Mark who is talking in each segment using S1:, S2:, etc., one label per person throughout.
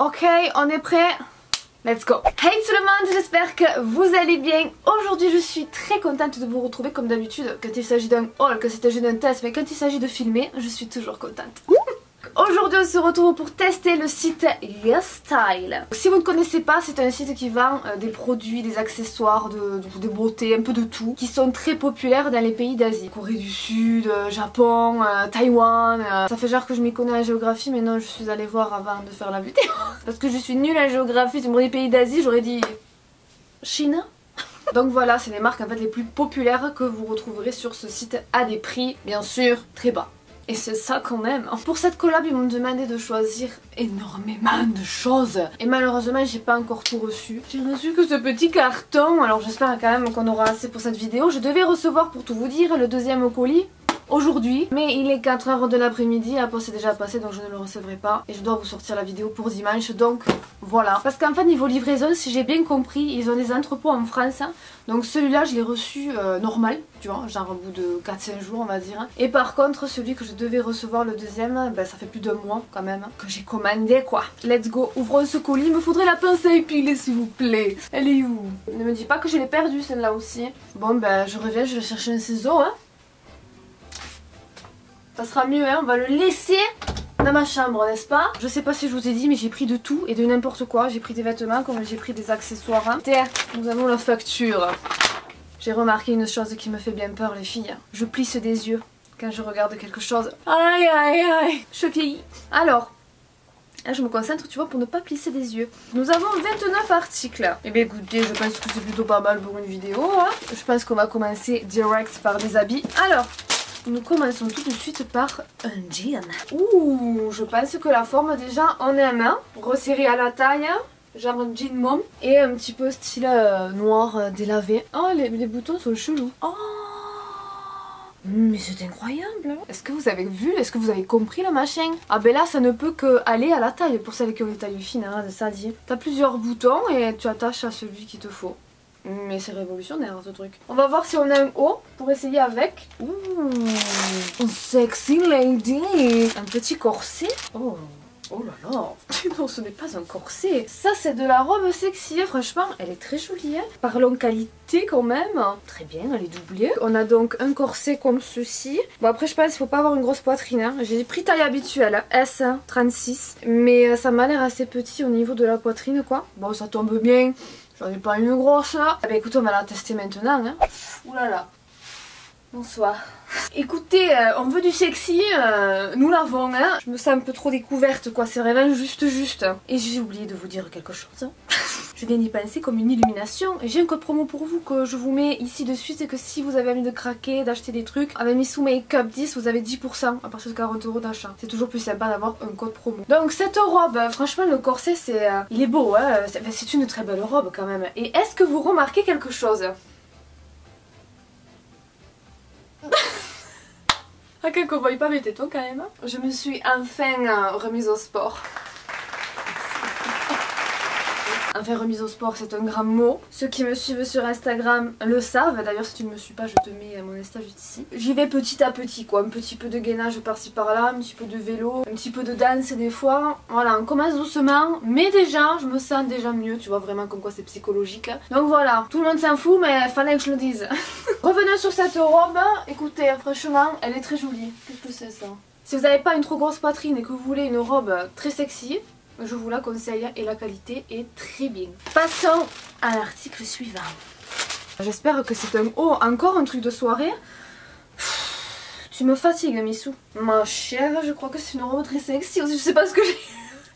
S1: Ok, on est prêt? Let's go! Hey tout le monde, j'espère que vous allez bien. Aujourd'hui je suis très contente de vous retrouver comme d'habitude quand il s'agit d'un haul, quand il s'agit d'un test, mais quand il s'agit de filmer, je suis toujours contente. Aujourd'hui on se retrouve pour tester le site YesStyle. Si vous ne connaissez pas, c'est un site qui vend des produits, des accessoires, de beauté, un peu de tout, qui sont très populaires dans les pays d'Asie. Corée du Sud, Japon, Taïwan. Ça fait genre que je m'y connais en géographie, mais non, je suis allée voir avant de faire la vidéo. Parce que je suis nulle en géographie, pour les pays d'Asie, j'aurais dit Chine. Donc voilà, c'est les marques en fait les plus populaires que vous retrouverez sur ce site à des prix, bien sûr, très bas. Et c'est ça qu'on aime. Pour cette collab, ils m'ont demandé de choisir énormément de choses. Et malheureusement, j'ai pas encore tout reçu. J'ai reçu que ce petit carton. Alors j'espère quand même qu'on aura assez pour cette vidéo. Je devais recevoir, pour tout vous dire, le deuxième colis aujourd'hui, mais il est 4h de l'après-midi, la poste est déjà passée donc je ne le recevrai pas et je dois vous sortir la vidéo pour dimanche, donc voilà. Parce qu'en fait niveau livraison, si j'ai bien compris, ils ont des entrepôts en France, donc celui-là je l'ai reçu normal, tu vois, genre au bout de 4-5 jours on va dire, et par contre celui que je devais recevoir, le deuxième, ben, ça fait plus d'un mois quand même que j'ai commandé quoi. Let's go, ouvrons ce colis, il me faudrait la pince à épiler s'il vous plaît. Elle est où? Ne me dis pas que je l'ai perdue celle-là aussi. Bon ben je reviens, je vais chercher un ciseau hein. Ça sera mieux hein, on va le laisser dans ma chambre, n'est-ce pas? Je sais pas si je vous ai dit mais j'ai pris de tout et de n'importe quoi. J'ai pris des vêtements comme j'ai pris des accessoires hein. Tiens, nous avons la facture. J'ai remarqué une chose qui me fait bien peur les filles. Je plisse des yeux quand je regarde quelque chose. Aïe aïe aïe. Je vieillis. Alors, là je me concentre tu vois pour ne pas plisser des yeux. Nous avons 29 articles. Et bien écoutez, je pense que c'est plutôt pas mal pour une vidéo hein. Je pense qu'on va commencer direct par des habits. Alors, nous commençons tout de suite par un jean. Ouh, je pense que la forme déjà on aime hein. Resserré à la taille, genre un jean mom. Et un petit peu style noir délavé. Oh, les boutons sont chelous. Oh, mais c'est incroyable. Est-ce que vous avez vu, est-ce que vous avez compris le machin? Ah ben là ça ne peut que aller à la taille pour celles qui ont les tailles fines, hein, ça dit. T'as plusieurs boutons et tu attaches à celui qu'il te faut. Mais c'est révolutionnaire ce truc. On va voir si on a un haut pour essayer avec. Ouh, sexy lady. Un petit corset. Oh, oh là là. Non, ce n'est pas un corset. Ça c'est de la robe sexy. Franchement, elle est très jolie. Hein. Parlons qualité quand même. Très bien, elle est doublée. On a donc un corset comme ceci. Bon après je pense qu'il faut pas avoir une grosse poitrine. Hein. J'ai pris taille habituelle, S36. Mais ça m'a l'air assez petit au niveau de la poitrine quoi. Bon ça tombe bien. J'en ai pas une grosse là. Bah écoutez, on va la tester maintenant. Hein. Ouh là là. Bonsoir. Écoutez, on veut du sexy, nous l'avons. Hein. Je me sens un peu trop découverte quoi, c'est vraiment juste. Et j'ai oublié de vous dire quelque chose. Hein. Je viens d'y penser comme une illumination. Et j'ai un code promo pour vous que je vous mets ici de suite. C'est que si vous avez envie de craquer, d'acheter des trucs, avec Missou Makeup 10, vous avez 10% à partir de 40 € d'achat. C'est toujours plus sympa d'avoir un code promo. Donc cette robe, franchement le corset c'est, il est beau. Hein. C'est une très belle robe quand même. Et est-ce que vous remarquez quelque chose? Ah, qu'on voit pas mes tétons quand même. Je me suis enfin remise au sport. Enfin remise au sport c'est un grand mot. Ceux qui me suivent sur Instagram le savent. D'ailleurs si tu ne me suis pas je te mets mon Insta juste ici. J'y vais petit à petit quoi. Un petit peu de gainage par-ci par-là. Un petit peu de vélo. Un petit peu de danse des fois. Voilà on commence doucement. Mais déjà je me sens déjà mieux. Tu vois vraiment comme quoi c'est psychologique. Donc voilà. Tout le monde s'en fout mais il fallait que je le dise. Revenons sur cette robe. Écoutez franchement elle est très jolie. Qu'est-ce que c'est ça? Si vous n'avez pas une trop grosse poitrine et que vous voulez une robe très sexy, je vous la conseille et la qualité est très bien. Passons à l'article suivant. J'espère que c'est un haut, encore un truc de soirée. Tu me fatigues Missou. Ma chère, je crois que c'est une robe très sexy aussi, je sais pas ce que j'ai...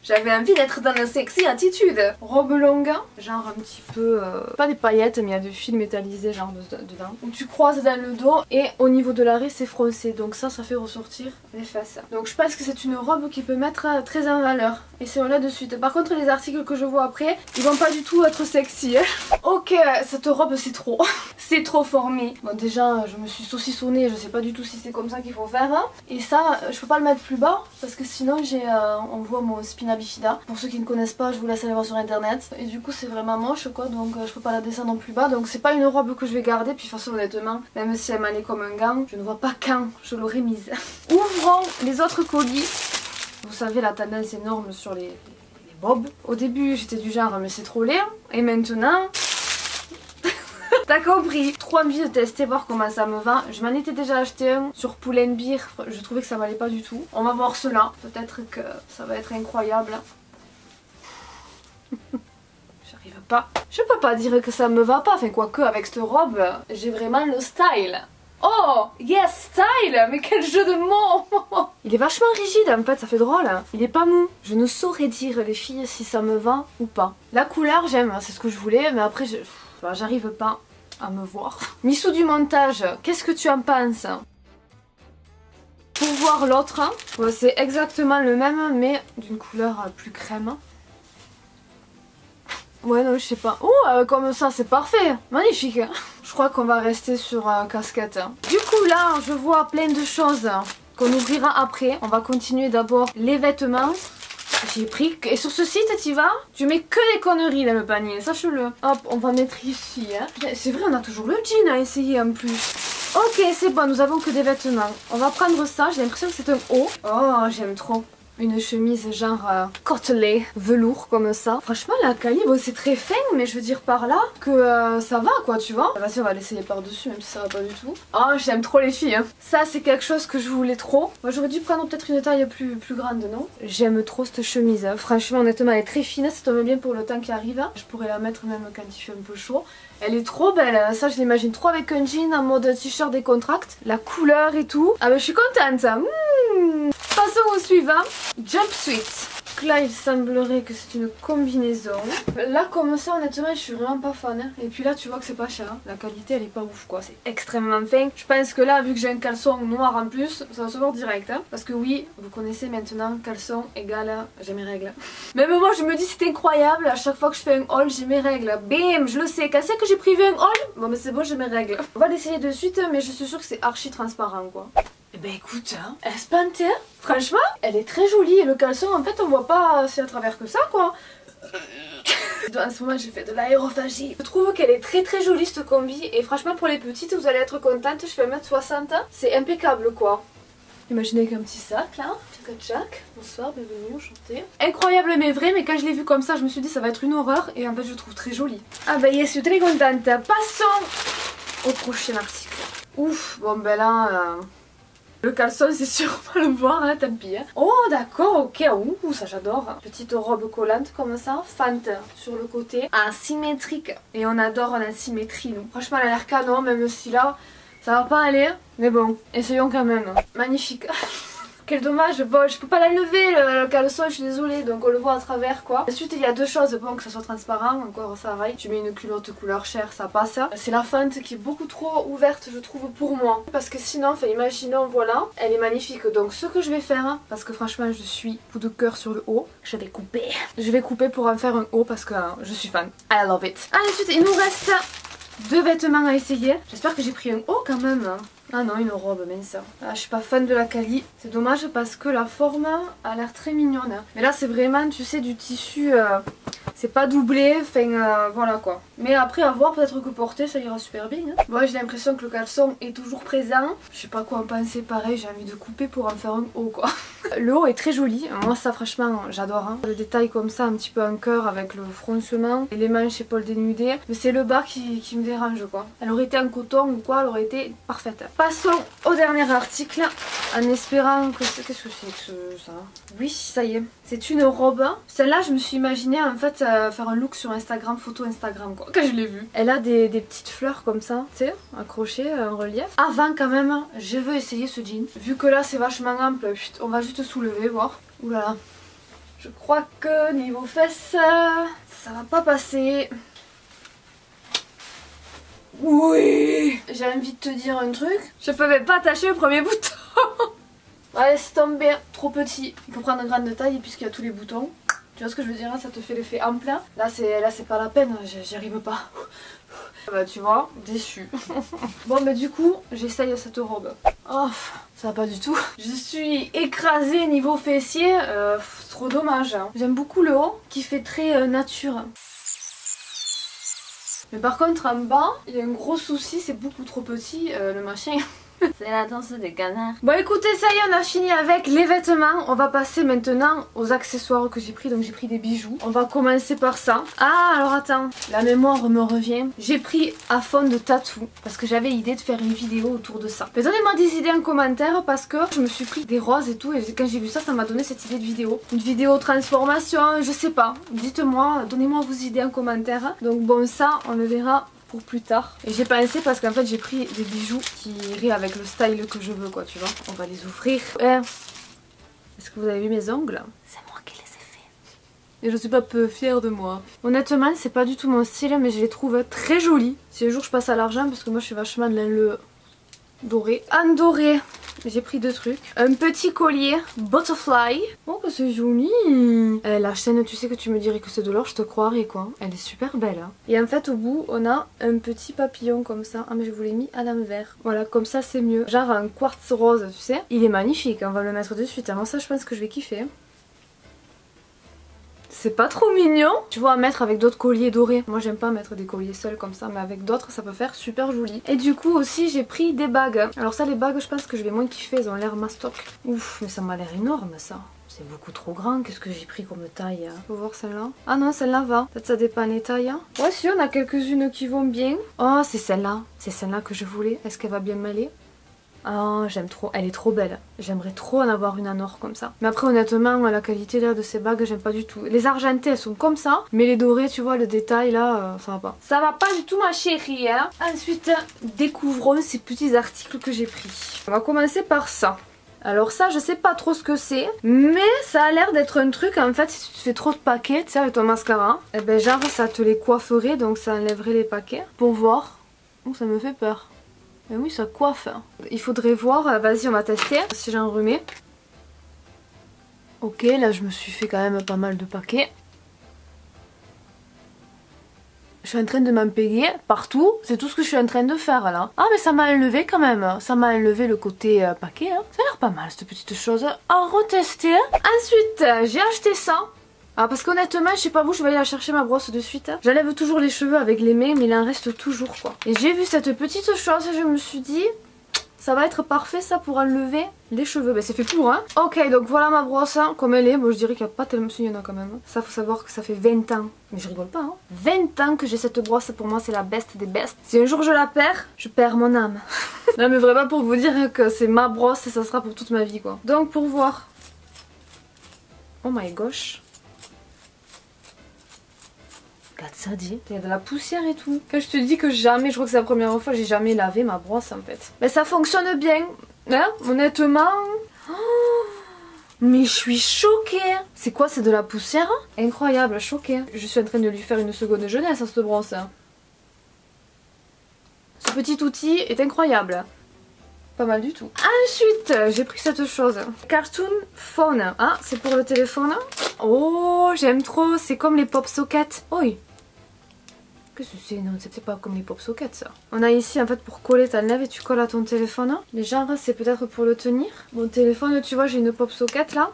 S1: J'avais envie d'être dans la sexy attitude. Robe longue, genre un petit peu... pas des paillettes mais il y a du fil métallisé genre dedans. Où tu croises dans le dos et au niveau de l'arrêt c'est froncé. Donc ça fait ressortir les fesses. Donc je pense que c'est une robe qui peut mettre très en valeur. Et c'est là de suite. Par contre les articles que je vois après, ils vont pas du tout être sexy. Hein. Ok, cette robe c'est trop. C'est trop formé. Bon déjà je me suis saucissonnée, je sais pas du tout si c'est comme ça qu'il faut faire. Hein. Et ça, je peux pas le mettre plus bas parce que sinon on voit mon spina bifida. Pour ceux qui ne connaissent pas, je vous laisse aller voir sur internet. Et du coup c'est vraiment moche quoi, donc je peux pas la descendre plus bas. Donc c'est pas une robe que je vais garder. Puis de toute façon honnêtement, même si elle m'allait comme un gant, je ne vois pas quand je l'aurais mise. Ouvrons les autres colis. Vous savez la tendance énorme sur les bob. Au début j'étais du genre mais c'est trop laid. Et maintenant... T'as compris. Trop envie de tester, voir comment ça me va. Je m'en étais déjà acheté un sur Pull&Bear. Je trouvais que ça m'allait pas du tout. On va voir cela. Peut-être que ça va être incroyable. J'arrive pas. Je peux pas dire que ça me va pas. Enfin quoique avec cette robe, j'ai vraiment le style. Oh, yes, style. Mais quel jeu de mots. Il est vachement rigide en fait, ça fait drôle. Il est pas mou. Je ne saurais dire les filles si ça me va ou pas. La couleur j'aime, c'est ce que je voulais. Mais après j'arrive pas à me voir. Missou du montage, qu'est-ce que tu en penses? Pour voir l'autre, c'est exactement le même mais d'une couleur plus crème. Ouais non je sais pas. Oh comme ça c'est parfait. Magnifique. Je crois qu'on va rester sur casquette. Du coup là je vois plein de choses qu'on ouvrira après. On va continuer d'abord les vêtements. J'ai pris... Et sur ce site, tu vas, tu mets que des conneries dans le panier, sache-le. Hop, on va mettre ici. Hein. C'est vrai, on a toujours le jean à essayer en plus. Ok, c'est bon, nous avons que des vêtements. On va prendre ça, j'ai l'impression que c'est un haut. Oh, j'aime trop. Une chemise genre côtelée, velours comme ça. Franchement la quali, bon c'est très fin mais je veux dire par là que ça va quoi tu vois. Vas-y on va l'essayer par dessus même si ça va pas du tout. Oh j'aime trop les filles hein. Ça c'est quelque chose que je voulais trop. Moi j'aurais dû prendre peut-être une taille plus grande non. J'aime trop cette chemise hein. Franchement honnêtement elle est très fine, ça tombe bien pour le temps qui arrive. Je pourrais la mettre même quand il fait un peu chaud. Elle est trop belle, ça je l'imagine trop avec un jean en mode t-shirt décontracte. La couleur et tout. Ah bah je suis contente. Passons au suivant. Jumpsuit. Donc là il semblerait que c'est une combinaison. Là comme ça honnêtement je suis vraiment pas fan hein. Et puis là tu vois que c'est pas cher hein. La qualité elle est pas ouf quoi. C'est extrêmement fin. Je pense que là vu que j'ai un caleçon noir en plus ça va se voir direct hein. Parce que oui vous connaissez maintenant caleçon égale j'ai mes règles. Même moi je me dis c'est incroyable. À chaque fois que je fais un haul j'ai mes règles. Bim je le sais. Quand c'est que j'ai privé un haul. Bon mais c'est bon j'ai mes règles. On va l'essayer de suite mais je suis sûre que c'est archi transparent quoi. Eh ben écoute, hein, elle se pantait, franchement, elle est très jolie et le caleçon en fait on voit pas si à travers que ça quoi. En ce moment j'ai fait de l'aérophagie. Je trouve qu'elle est très jolie cette combi et franchement pour les petites vous allez être contente, je fais 1m60, c'est impeccable quoi. Imaginez avec un petit sac là, tchac, bonsoir, bienvenue, enchantée. Incroyable mais vrai, mais quand je l'ai vu comme ça je me suis dit ça va être une horreur et en fait je le trouve très jolie. Ah bah yes, je suis très contente. Passons au prochain article. Ouf, bon ben là... Le caleçon c'est sûrement le voir hein, tant pis hein. Oh d'accord ok, ouh ça j'adore. Petite robe collante comme ça, fente sur le côté, asymétrique. Et on adore l'asymétrie nous. Franchement elle a l'air canon même si là ça va pas aller. Mais bon, essayons quand même. Magnifique. Quel dommage, bon je peux pas l'enlever le caleçon, je suis désolée, donc on le voit à travers quoi. Ensuite il y a deux choses, bon que ça soit transparent, encore ça va. Tu mets une culotte couleur chair, ça passe. C'est la fente qui est beaucoup trop ouverte je trouve pour moi. Parce que sinon, enfin imaginons voilà, elle est magnifique. Donc ce que je vais faire, parce que franchement je suis coup de cœur sur le haut, je vais couper. Je vais couper pour en faire un haut parce que je suis fan. I love it. Ensuite il nous reste deux vêtements à essayer. J'espère que j'ai pris un haut quand même. Ah non, une robe, mince. Ah, je suis pas fan de la quali. C'est dommage parce que la forme a l'air très mignonne. Mais là, c'est vraiment, tu sais, du tissu... c'est pas doublé, enfin voilà quoi. Mais après à voir, peut-être que porter ça ira super bien. Hein. Moi j'ai l'impression que le caleçon est toujours présent. Je sais pas quoi en penser, pareil, j'ai envie de couper pour en faire un haut quoi. Le haut est très joli, moi ça franchement j'adore. Hein. Le détail comme ça, un petit peu en cœur avec le froncement et les manches épaules dénudées. Mais c'est le bas qui me dérange quoi. Elle aurait été en coton ou quoi, elle aurait été parfaite. Passons au dernier article en espérant que... Qu'est-ce que c'est que ça? Oui, ça y est. C'est une robe. Celle-là je me suis imaginé en fait faire un look sur Instagram, photo Instagram quoi, quand je l'ai vue. Elle a des petites fleurs comme ça, tu sais, accrochées en relief. Avant quand même, je veux essayer ce jean. Vu que là c'est vachement ample, on va juste soulever, voir. Ouh là là. Je crois que niveau fesses, ça va pas passer. Oui. J'ai envie de te dire un truc. Je peux même pas attacher le premier bouton. Ouais, laisse tomber, trop petit. Il faut prendre une grande taille puisqu'il y a tous les boutons. Tu vois ce que je veux dire, ça te fait l'effet ample. Là c'est pas la peine, j'y arrive pas. Bah tu vois, déçu. Bon bah du coup, j'essaye cette robe. Oh, ça va pas du tout. Je suis écrasée niveau fessier, trop dommage. Hein. J'aime beaucoup le haut qui fait très nature. Mais par contre en bas, il y a un gros souci, c'est beaucoup trop petit, le machin. C'est la danse des canards. Bon écoutez, ça y est, on a fini avec les vêtements. On va passer maintenant aux accessoires que j'ai pris. Donc j'ai pris des bijoux. On va commencer par ça. Ah alors attends, la mémoire me revient. J'ai pris à fond de tatou parce que j'avais l'idée de faire une vidéo autour de ça. Mais donnez-moi des idées en commentaire parce que je me suis pris des roses et tout. Et quand j'ai vu ça, ça m'a donné cette idée de vidéo. Une vidéo transformation, je sais pas. Dites-moi, donnez-moi vos idées en commentaire. Donc bon, ça, on le verra pour plus tard. Et j'ai pensé parce qu'en fait j'ai pris des bijoux qui iraient avec le style que je veux quoi, tu vois. On va les ouvrir. Est-ce que vous avez vu mes ongles? C'est moi qui les ai faits. Et je suis pas peu fière de moi. Honnêtement c'est pas du tout mon style mais je les trouve très jolis. Si un jour je passe à l'argent parce que moi je suis vachement dans le doré. En doré, j'ai pris deux trucs. Un petit collier butterfly. Oh que c'est joli. La chaîne, tu sais que tu me dirais que c'est de l'or, je te croirais quoi. Elle est super belle hein. Et en fait au bout on a un petit papillon comme ça. Ah mais je vous l'ai mis à l'envers. Voilà, comme ça c'est mieux. Genre un quartz rose tu sais. Il est magnifique, on va le mettre de suite. Alors ça je pense que je vais kiffer. C'est pas trop mignon. Tu vois, à mettre avec d'autres colliers dorés. Moi j'aime pas mettre des colliers seuls comme ça, mais avec d'autres ça peut faire super joli. Et du coup aussi j'ai pris des bagues. Alors ça les bagues je pense que je vais moins kiffer, elles ont l'air mastoc. Ouf, mais ça m'a l'air énorme ça. C'est beaucoup trop grand, qu'est-ce que j'ai pris comme taille? Faut voir celle-là. Ah non, celle-là va. Peut-être ça dépend des tailles. Ouais si, on a quelques-unes qui vont bien. Oh c'est celle-là. C'est celle-là que je voulais. Est-ce qu'elle va bien m'aller? Ah, j'aime trop, elle est trop belle. J'aimerais trop en avoir une en or comme ça. Mais après honnêtement, la qualité là de ces bagues, j'aime pas du tout. Les argentées elles sont comme ça, mais les dorées, tu vois, le détail là, ça va pas. Ça va pas du tout ma chérie hein. Ensuite, découvrons ces petits articles que j'ai pris. On va commencer par ça. Alors ça je sais pas trop ce que c'est, mais ça a l'air d'être un truc en fait si tu te fais trop de paquets, tu sais avec ton mascara, et ben genre ça te les coifferait donc ça enlèverait les paquets. Pour voir, oh, ça me fait peur. Mais oui ça coiffe. Il faudrait voir, vas-y on va tester si j'en remets. Ok là je me suis fait quand même pas mal de paquets. Je suis en train de m'empéguer partout, c'est tout ce que je suis en train de faire là. Ah mais ça m'a enlevé quand même, ça m'a enlevé le côté paquet. Hein. Ça a l'air pas mal cette petite chose à retester. Ensuite j'ai acheté ça. Ah parce qu'honnêtement je sais pas vous, je vais aller la chercher ma brosse de suite. J'enlève toujours les cheveux avec les mains mais il en reste toujours quoi. Et j'ai vu cette petite chose et je me suis dit ça va être parfait ça pour enlever les cheveux. Ben c'est fait pour hein. Ok donc voilà ma brosse hein, comme elle est. Bon je dirais qu'il n'y a pas tellement, il y en a quand même. Ça faut savoir que ça fait 20 ans. Mais je rigole pas hein. 20 ans que j'ai cette brosse, pour moi c'est la best des best. Si un jour je la perds mon âme. Non mais vraiment pour vous dire que c'est ma brosse et ça sera pour toute ma vie quoi. Donc pour voir. Oh my gosh. Regarde ça dit, il y a de la poussière et tout. Quand je te dis que jamais, je crois que c'est la première fois, j'ai jamais lavé ma brosse en fait. Mais ça fonctionne bien, hein, honnêtement. Oh, mais je suis choquée. C'est quoi, c'est de la poussière? Incroyable, choquée. Je suis en train de lui faire une seconde jeunesse à cette brosse. Ce petit outil est incroyable. Pas mal du tout. Ensuite, j'ai pris cette chose. Cartoon Phone. Ah, c'est pour le téléphone. Oh, j'aime trop. C'est comme les pop sockets. Oui. Qu'est-ce que c'est? Non, c'est pas comme les pop sockets ça. On a ici en fait pour coller, t'enlèves et tu colles à ton téléphone. Les genres, c'est peut-être pour le tenir. Mon téléphone, tu vois, j'ai une pop socket là.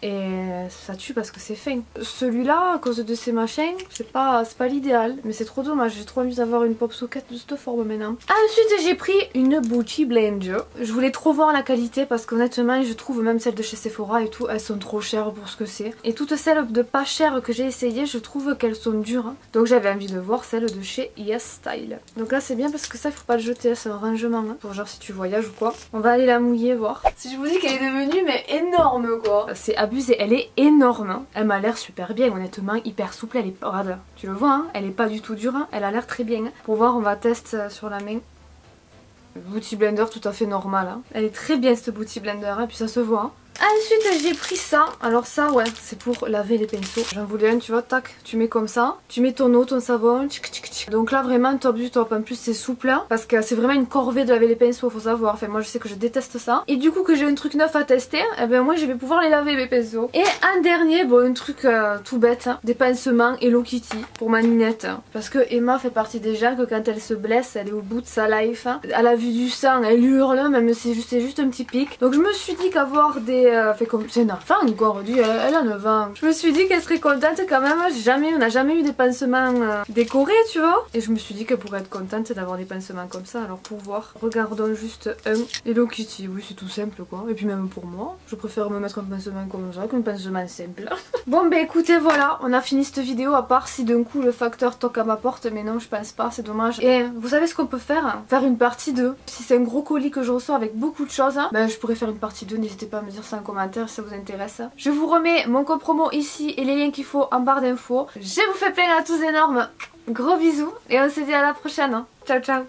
S1: Et ça tue parce que c'est fin. Celui-là, à cause de ces machins, c'est pas l'idéal. Mais c'est trop dommage, j'ai trop envie d'avoir une pop socket de cette forme maintenant. Ensuite, j'ai pris une Beauty Blender. Je voulais trop voir la qualité parce qu'honnêtement, je trouve même celles de chez Sephora et tout, elles sont trop chères pour ce que c'est. Et toutes celles de pas chères que j'ai essayées, je trouve qu'elles sont dures. Donc j'avais envie de voir celles de chez Yes Style. Donc là, c'est bien parce que ça, il faut pas le jeter, c'est un rangement. Hein, pour genre si tu voyages ou quoi. On va aller la mouiller, voir. Si je vous dis qu'elle est devenue mais énorme quoi. C'est abusé. Elle est énorme, elle m'a l'air super bien, honnêtement, hyper souple, elle est... Regarde, tu le vois, hein, elle est pas du tout dure, hein, elle a l'air très bien. Pour voir, on va tester sur la main. Beauty Blender tout à fait normal, hein. Elle est très bien cette Beauty Blender, et puis ça se voit. Hein. Ensuite j'ai pris ça, alors ça ouais c'est pour laver les pinceaux. J'en voulais un tu vois, tac, tu mets comme ça, tu mets ton eau, ton savon, tchic, tchic, tchic. Donc là vraiment top du top, en plus c'est souple hein, parce que c'est vraiment une corvée de laver les pinceaux faut savoir, enfin moi je sais que je déteste ça. Et du coup que j'ai un truc neuf à tester, et ben moi je vais pouvoir les laver mes pinceaux. Et un dernier, bon un truc tout bête, hein, des pansements Hello Kitty pour ma ninette. Hein, parce que Emma fait partie des gens que quand elle se blesse, elle est au bout de sa life. Hein, à la vue du sang, elle hurle, même si c'est juste un petit pic. Donc je me suis dit qu'avoir des fait comme c'est une enfant encore, elle a 9 ans. Je me suis dit qu'elle serait contente quand même. On n'a jamais eu des pansements décorés, tu vois. Et je me suis dit qu'elle pourrait être contente d'avoir des pansements comme ça. Alors pour voir, regardons juste un Hello Kitty. Oui, c'est tout simple quoi. Et puis même pour moi, je préfère me mettre un pansement comme ça qu'un pansement simple. Bon bah écoutez, voilà, on a fini cette vidéo, à part si d'un coup le facteur toque à ma porte, mais non je pense pas, c'est dommage. Et vous savez ce qu'on peut faire? Faire une partie 2. Si c'est un gros colis que je reçois avec beaucoup de choses, ben je pourrais faire une partie 2, n'hésitez pas à me dire ça en commentaire si ça vous intéresse. Je vous remets mon code promo ici et les liens qu'il faut en barre d'infos. Je vous fais plein à tous énormes, gros bisous et on se dit à la prochaine. Ciao ciao.